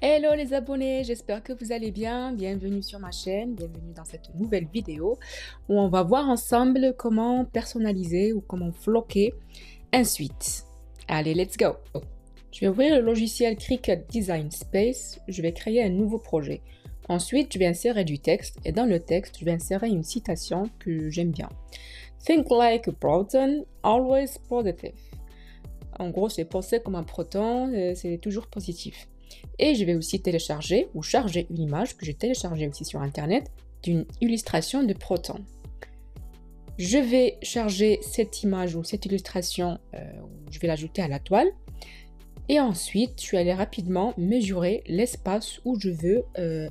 Hello les abonnés, j'espère que vous allez bien. Bienvenue sur ma chaîne, bienvenue dans cette nouvelle vidéo où on va voir ensemble comment personnaliser ou comment floquer un suite. Allez, let's go! Je vais ouvrir le logiciel Cricut Design Space, je vais créer un nouveau projet. Ensuite, je vais insérer du texte et dans le texte, je vais insérer une citation que j'aime bien. Think like a proton, always positive. En gros, c'est penser comme un proton, c'est toujours positif. Et je vais aussi télécharger ou charger une image que j'ai téléchargée aussi sur internet d'une illustration de proton. Je vais charger cette image ou cette illustration, je vais l'ajouter à la toile. Et ensuite, je vais aller rapidement mesurer l'espace où je veux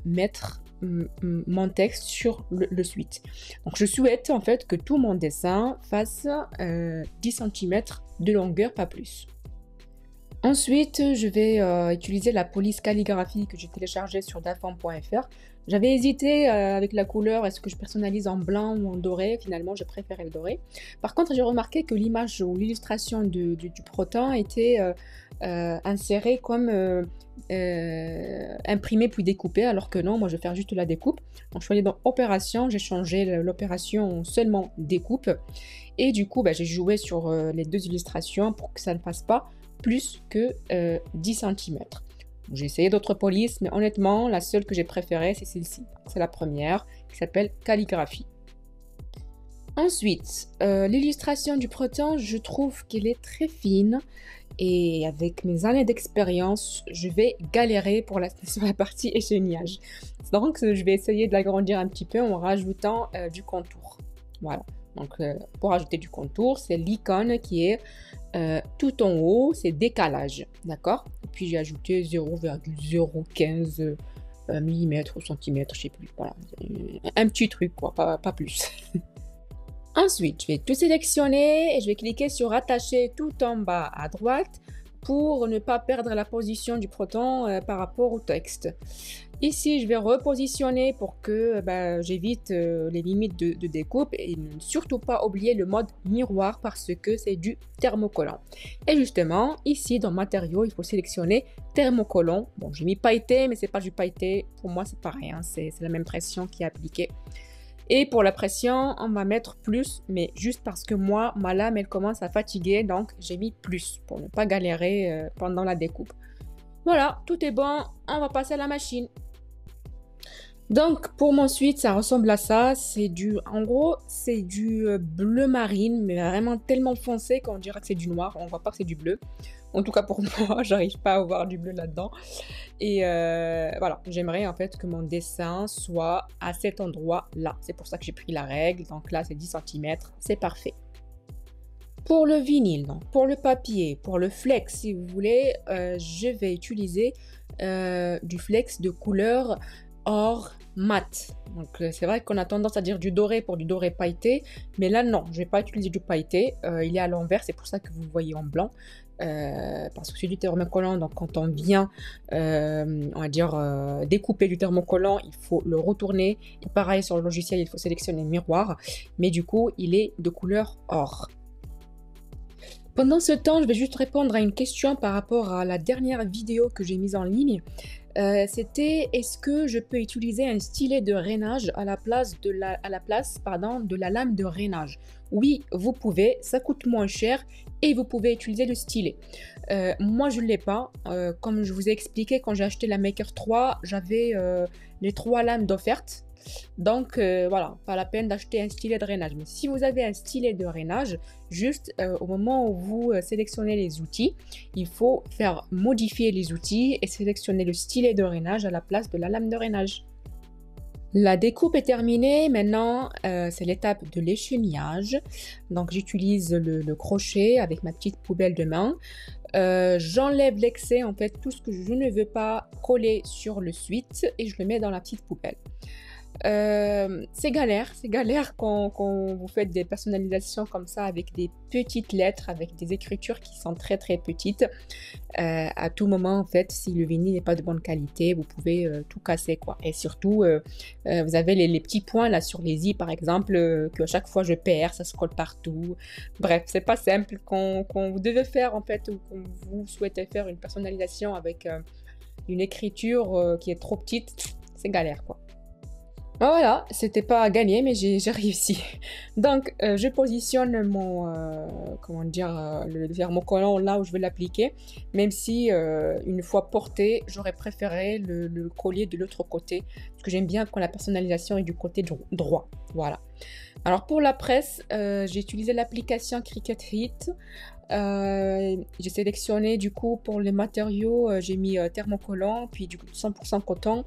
mettre mon texte sur le suite. Donc je souhaite en fait que tout mon dessin fasse 10 cm de longueur, pas plus. Ensuite, je vais utiliser la police calligraphie que j'ai téléchargée sur dafont.fr. J'avais hésité avec la couleur, est-ce que je personnalise en blanc ou en doré? Finalement, j'ai préféré le doré. Par contre, j'ai remarqué que l'image ou l'illustration du proton était insérée comme imprimée puis découpée, alors que non, moi je vais faire juste la découpe. Donc je suis allée dans opération, j'ai changé l'opération seulement découpe. Et du coup, j'ai joué sur les deux illustrations pour que ça ne fasse pas plus que 10 cm. J'ai essayé d'autres polices, mais honnêtement, la seule que j'ai préférée, c'est celle-ci. C'est la première, qui s'appelle calligraphie. Ensuite, l'illustration du proton, je trouve qu'elle est très fine. Et avec mes années d'expérience, je vais galérer sur la partie écheignage. Donc, je vais essayer de l'agrandir un petit peu en rajoutant du contour. Voilà. Donc, pour ajouter du contour, c'est l'icône qui est tout en haut, c'est décalage, d'accord? Et puis j'ai ajouté 0,015 mm ou centimètres, je sais plus, voilà, un petit truc quoi, pas plus. Ensuite, je vais tout sélectionner et je vais cliquer sur attacher tout en bas à droite pour ne pas perdre la position du proton par rapport au texte. Ici, je vais repositionner pour que j'évite les limites de découpe et ne surtout pas oublier le mode miroir parce que c'est du thermocollant. Et justement, ici dans matériaux, il faut sélectionner thermocollant. Bon, j'ai mis pailleté, mais c'est pas du pailleté. Pour moi, c'est pareil, hein, c'est la même pression qui est appliquée. Et pour la pression, on va mettre plus, mais juste parce que moi, ma lame, elle commence à fatiguer, donc j'ai mis plus pour ne pas galérer pendant la découpe. Voilà, tout est bon, on va passer à la machine. Donc pour mon suite, ça ressemble à ça, en gros, c'est du bleu marine, mais vraiment tellement foncé qu'on dirait que c'est du noir, on voit pas que c'est du bleu. En tout cas pour moi, j'arrive pas à voir du bleu là-dedans. Et voilà, j'aimerais en fait que mon dessin soit à cet endroit-là. C'est pour ça que j'ai pris la règle, donc là c'est 10 cm, c'est parfait. Pour le vinyle, donc pour le papier, pour le flex si vous voulez, je vais utiliser du flex de couleur or mat. Donc c'est vrai qu'on a tendance à dire du doré pour du doré pailleté, mais là non, je vais pas utiliser du pailleté, il est à l'envers, c'est pour ça que vous le voyez en blanc. Parce que c'est du thermocollant, donc quand on vient on va dire découper du thermocollant, il faut le retourner, et pareil sur le logiciel il faut sélectionner le miroir, mais du coup il est de couleur or. Pendant ce temps, je vais juste répondre à une question par rapport à la dernière vidéo que j'ai mise en ligne. C'était est-ce que je peux utiliser un stylet de rainage à la place de la lame de rainage? Oui, vous pouvez, ça coûte moins cher et vous pouvez utiliser le stylet. Moi, je ne l'ai pas. Comme je vous ai expliqué, quand j'ai acheté la Maker 3, j'avais les 3 lames d'offerte. Donc voilà, pas la peine d'acheter un stylet de rainage. Mais si vous avez un stylet de rainage, juste au moment où vous sélectionnez les outils, il faut faire modifier les outils et sélectionner le stylet de rainage à la place de la lame de rainage. La découpe est terminée, maintenant c'est l'étape de l'écheniage. Donc j'utilise le crochet avec ma petite poubelle de main. J'enlève l'excès, en fait tout ce que je ne veux pas coller sur le suite et je le mets dans la petite poubelle. C'est galère quand vous faites des personnalisations comme ça avec des petites lettres, avec des écritures qui sont très très petites. À tout moment en fait, si le vinyle n'est pas de bonne qualité, vous pouvez tout casser quoi. Et surtout, vous avez les petits points là sur les i par exemple, que à chaque fois je perds, ça se colle partout. Bref, c'est pas simple quand vous devez faire en fait ou quand vous souhaitez faire une personnalisation avec une écriture qui est trop petite, c'est galère quoi. Voilà, c'était pas à gagner, mais j'ai réussi. Donc, je positionne mon, comment dire, le thermocollant là où je vais l'appliquer, même si une fois porté, j'aurais préféré le coller de l'autre côté, parce que j'aime bien quand la personnalisation est du côté droit. Voilà. Alors pour la presse, j'ai utilisé l'application Cricut Heat. J'ai sélectionné du coup pour les matériaux, j'ai mis thermocollant, puis du coup 100% coton.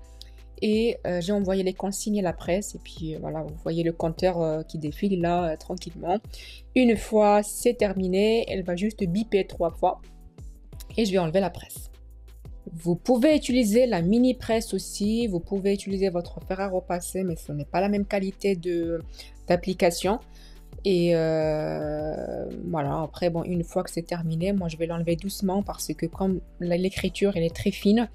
Et j'ai envoyé les consignes à la presse. Et puis voilà, vous voyez le compteur qui défile là tranquillement. Une fois c'est terminé, elle va juste biper 3 fois. Et je vais enlever la presse. Vous pouvez utiliser la mini presse aussi. Vous pouvez utiliser votre fer à repasser, mais ce n'est pas la même qualité d'application. Et voilà, après, bon, une fois que c'est terminé, moi je vais l'enlever doucement parce que comme l'écriture elle est très fine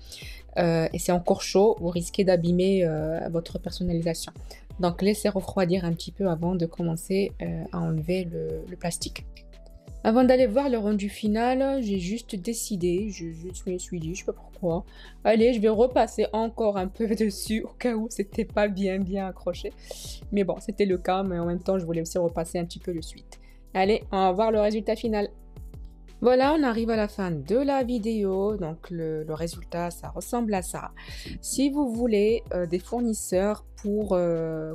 et c'est encore chaud, vous risquez d'abîmer votre personnalisation. Donc laissez refroidir un petit peu avant de commencer à enlever le plastique. Avant d'aller voir le rendu final, j'ai juste décidé, je me suis dit, je sais pas pourquoi, allez, je vais repasser encore un peu dessus au cas où c'était pas bien accroché. Mais bon, c'était le cas, mais en même temps, je voulais aussi repasser un petit peu le suite. Allez, on va voir le résultat final. Voilà, on arrive à la fin de la vidéo, donc le résultat, ça ressemble à ça. Si vous voulez des fournisseurs pour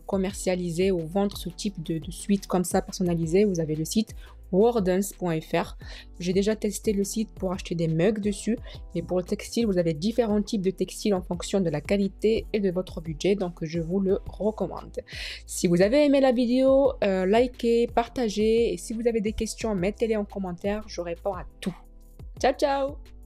commercialiser ou vendre ce type de suite comme ça personnalisée, vous avez le site wardens.fr. J'ai déjà testé le site pour acheter des mugs dessus, mais pour le textile, vous avez différents types de textiles en fonction de la qualité et de votre budget, donc je vous le recommande. Si vous avez aimé la vidéo, likez, partagez, et si vous avez des questions, mettez-les en commentaire, je réponds à tout. Ciao, ciao!